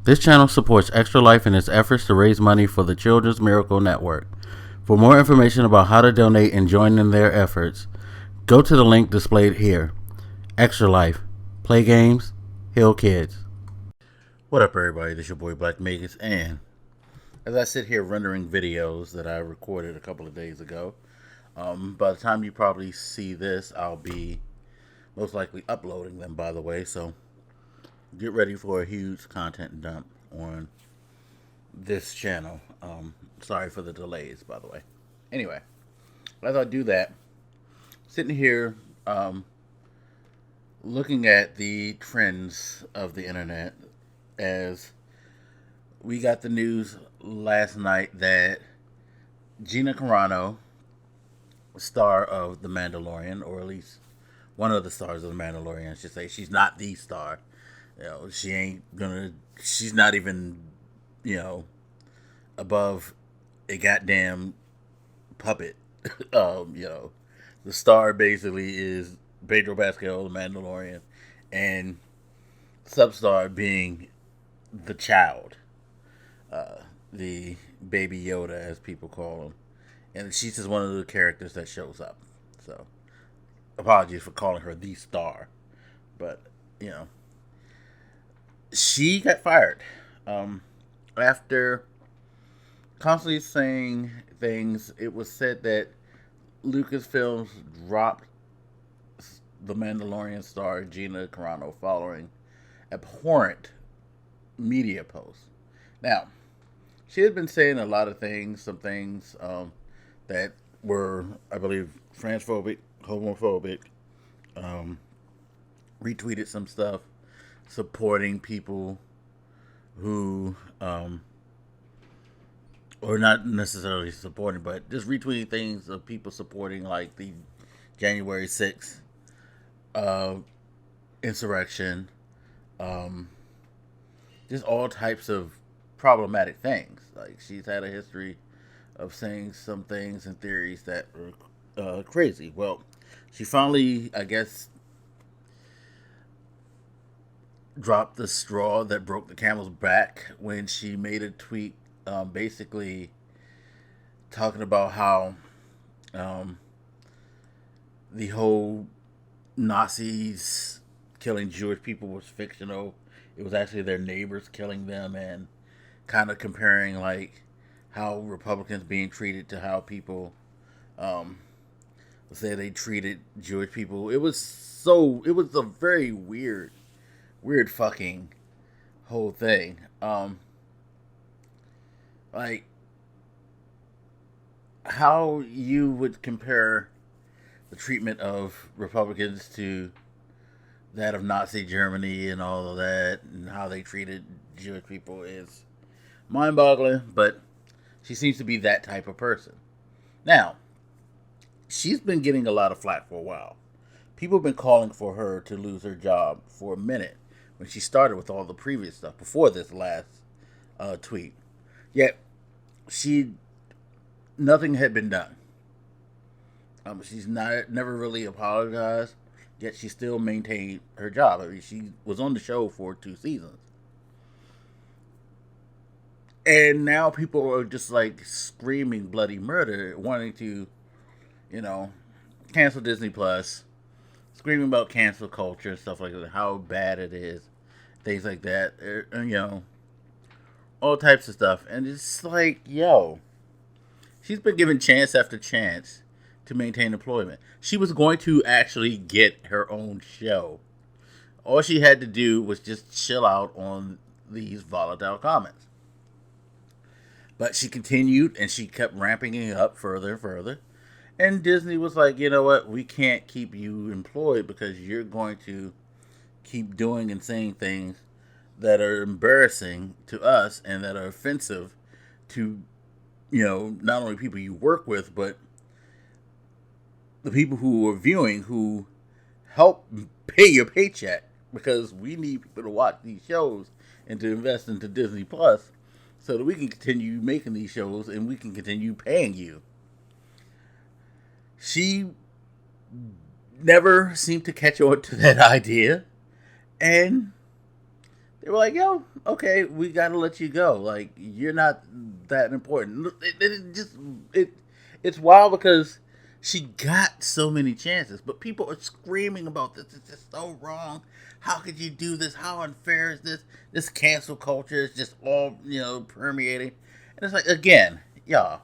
This channel supports Extra Life in its efforts to raise money for the Children's Miracle Network. For more information about how to donate and join in their efforts, go to the link displayed here. Extra Life. Play games, heal kids. What up, everybody? This is your boy Blak Megas, and as I sit here rendering videos that I recorded a couple of days ago, by the time you probably see this, I'll be most likely uploading them, by the way, so get ready for a huge content dump on this channel. Sorry for the delays, by the way. Anyway, as I do that, sitting here looking at the trends of the internet, as we got the news last night that Gina Carano, star of The Mandalorian, or at least one of the stars of The Mandalorian, I should say, she's not the star. You know, she's not even, above a goddamn puppet. The star basically is Pedro Pascal, the Mandalorian, and substar being the child, the baby Yoda, as people call him. And she's just one of the characters that shows up. So, apologies for calling her the star. But, she got fired after constantly saying things. It was said that Lucasfilms dropped the Mandalorian star Gina Carano following abhorrent media posts. Now, she had been saying a lot of things, some things that were, I believe, transphobic, homophobic, retweeted some stuff supporting people who, or not necessarily supporting, but just retweeting things of people supporting, like the January 6th insurrection, just all types of problematic things. Like, she's had a history of saying some things and theories that were crazy. Well, she finally, I guess, dropped the straw that broke the camel's back when she made a tweet basically talking about how the whole Nazis killing Jewish people was fictional. It was actually their neighbors killing them, and kind of comparing like how Republicans being treated to how people say they treated Jewish people. It was a very weird fucking whole thing. Like, how you would compare the treatment of Republicans to that of Nazi Germany and all of that, and how they treated Jewish people is mind-boggling, but she seems to be that type of person. Now, she's been getting a lot of flack for a while. People have been calling for her to lose her job for a minute when she started with all the previous stuff before this last tweet. Yet, nothing had been done. She's never really apologized, yet she still maintained her job. I mean, she was on the show for 2 seasons. And now people are just like screaming bloody murder, wanting to, cancel Disney Plus, screaming about cancel culture and stuff like that, how bad it is, things like that, all types of stuff. And it's like, she's been given chance after chance to maintain employment. She was going to actually get her own show. All she had to do was just chill out on these volatile comments. But she continued, and she kept ramping it up further and further. And Disney was like, you know what, we can't keep you employed because you're going to keep doing and saying things that are embarrassing to us and that are offensive to, not only people you work with, but the people who are viewing, who help pay your paycheck, because we need people to watch these shows and to invest into Disney Plus so that we can continue making these shows and we can continue paying you. She never seemed to catch on to that idea, and They were like, "Yo, okay, we gotta let you go. Like, you're not that important." It it's wild because she got so many chances, but people are screaming about this. It's just so wrong. How could you do this? How unfair is this? This cancel culture is just all permeating, and it's like, again, y'all,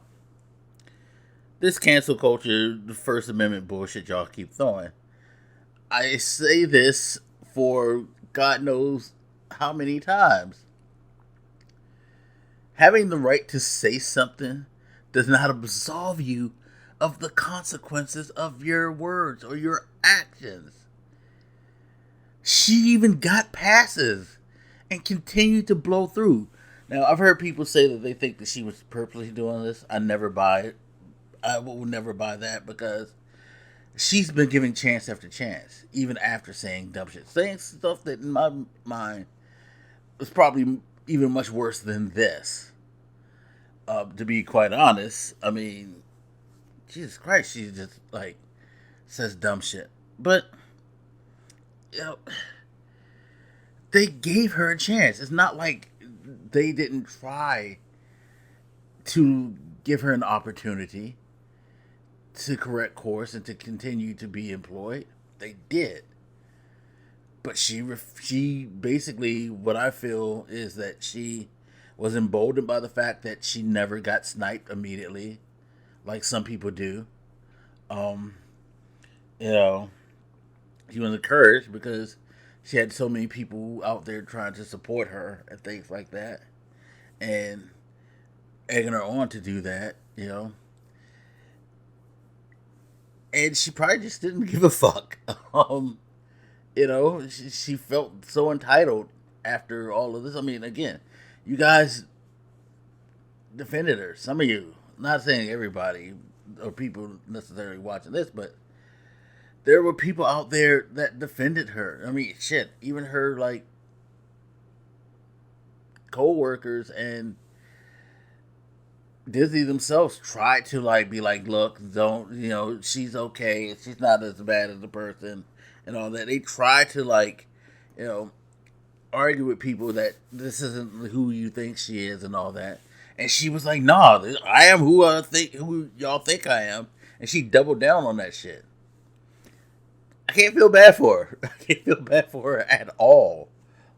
this cancel culture, the First Amendment bullshit y'all keep throwing. I say this for God knows how many times. Having the right to say something does not absolve you of the consequences of your words or your actions. She even got passes and continued to blow through. Now, I've heard people say that they think that she was purposely doing this. I never buy it. I will never buy that because she's been giving chance after chance, even after saying dumb shit. Saying stuff that in my mind was probably even much worse than this. To be quite honest, I mean, Jesus Christ, she just like says dumb shit. But you know, they gave her a chance. It's not like they didn't try to give her an opportunity to correct course and to continue to be employed. They did. But she basically, what I feel is that she was emboldened by the fact that she never got sniped immediately, like some people do. Um, you know, she was encouraged because she had so many people out there trying to support her and things like that, and egging her on to do that. And she probably just didn't give a fuck. She felt so entitled after all of this. I mean, again, you guys defended her. Some of you, not saying everybody or people necessarily watching this, but there were people out there that defended her. I mean, shit, even her like co-workers and Disney themselves tried to like be like, look, don't she's okay. She's not as bad as the person and all that. They tried to like, you know, argue with people that this isn't who you think she is and all that. And she was like, "Nah, I am who y'all think I am." And she doubled down on that shit. I can't feel bad for her. I can't feel bad for her at all.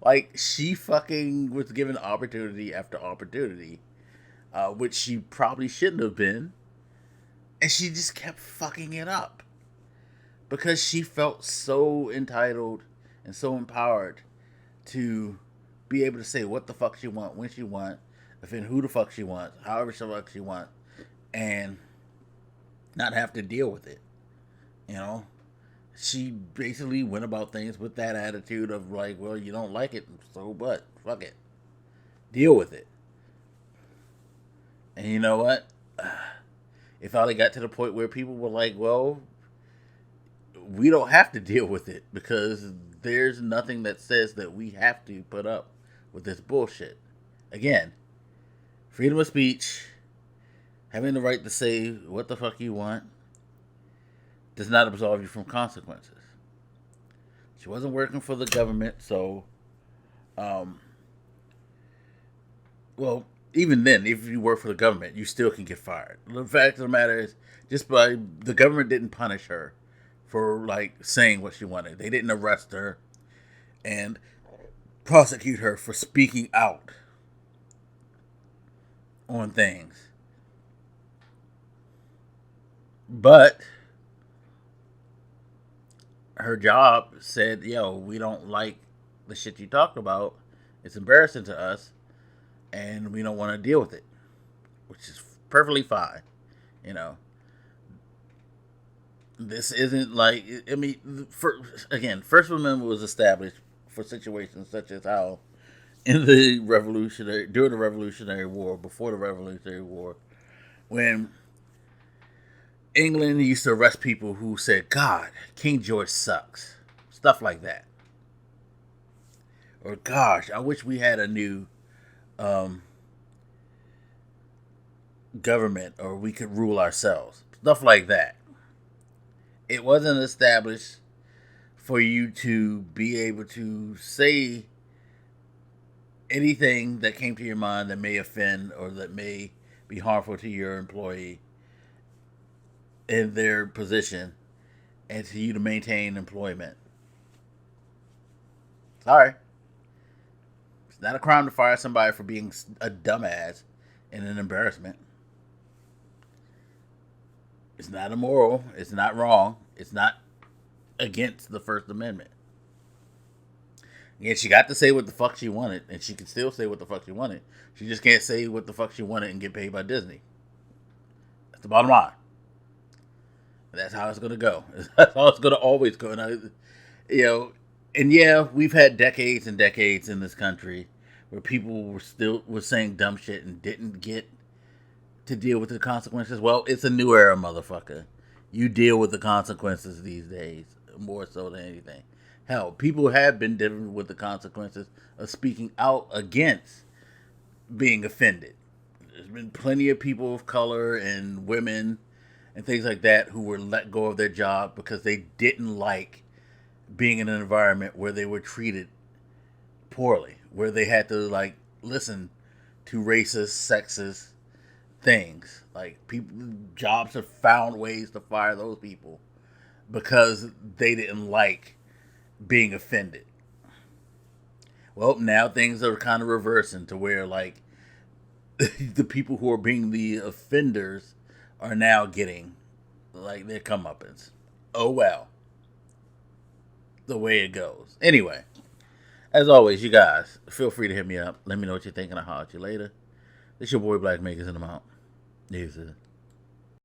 Like, she fucking was given opportunity after opportunity, which she probably shouldn't have been. And she just kept fucking it up. Because she felt so entitled and so empowered to be able to say what the fuck she want, when she want, offend who the fuck she wants, however the fuck she wants, and not have to deal with it. You know? She basically went about things with that attitude of like, well, you don't like it, so what? Fuck it. Deal with it. And you know what? It finally got to the point where people were like, well, we don't have to deal with it because there's nothing that says that we have to put up with this bullshit. Again, freedom of speech, having the right to say what the fuck you want, does not absolve you from consequences. She wasn't working for the government, so, well, even then, if you work for the government, you still can get fired. The fact of the matter is, the government didn't punish her for like saying what she wanted. They didn't arrest her and prosecute her for speaking out on things. But her job said, yo, we don't like the shit you talked about. It's embarrassing to us and we don't want to deal with it, which is perfectly fine. You know, this isn't like, I mean, First Amendment was established for situations such as how during the Revolutionary War, before the Revolutionary War, when England used to arrest people who said, God, King George sucks. Stuff like that. Or, gosh, I wish we had a new government or we could rule ourselves. Stuff like that. It wasn't established for you to be able to say anything that came to your mind that may offend or that may be harmful to your employee in their position and to you to maintain employment. Sorry. It's not a crime to fire somebody for being a dumbass and an embarrassment. It's not immoral. It's not wrong. It's not against the First Amendment. Yeah, she got to say what the fuck she wanted, and she can still say what the fuck she wanted. She just can't say what the fuck she wanted and get paid by Disney. That's the bottom line. That's how it's gonna go. That's how it's gonna always go. And and yeah, we've had decades and decades in this country where people were saying dumb shit and didn't get to deal with the consequences. Well, it's a new era, motherfucker. You deal with the consequences these days more so than anything. Hell, people have been dealing with the consequences of speaking out against being offended. There's been plenty of people of color and women and things like that who were let go of their job because they didn't like being in an environment where they were treated poorly, where they had to like listen to racist, sexist things. Like people, jobs have found ways to fire those people because they didn't like being offended. Well, now things are kind of reversing to where like the people who are being the offenders are now getting like their comeuppance. Oh well, the way it goes. Anyway, as always, you guys feel free to hit me up. Let me know what you're thinking. I'll holler at you later. This your boy Blak, makers in the mount. Yes, sir.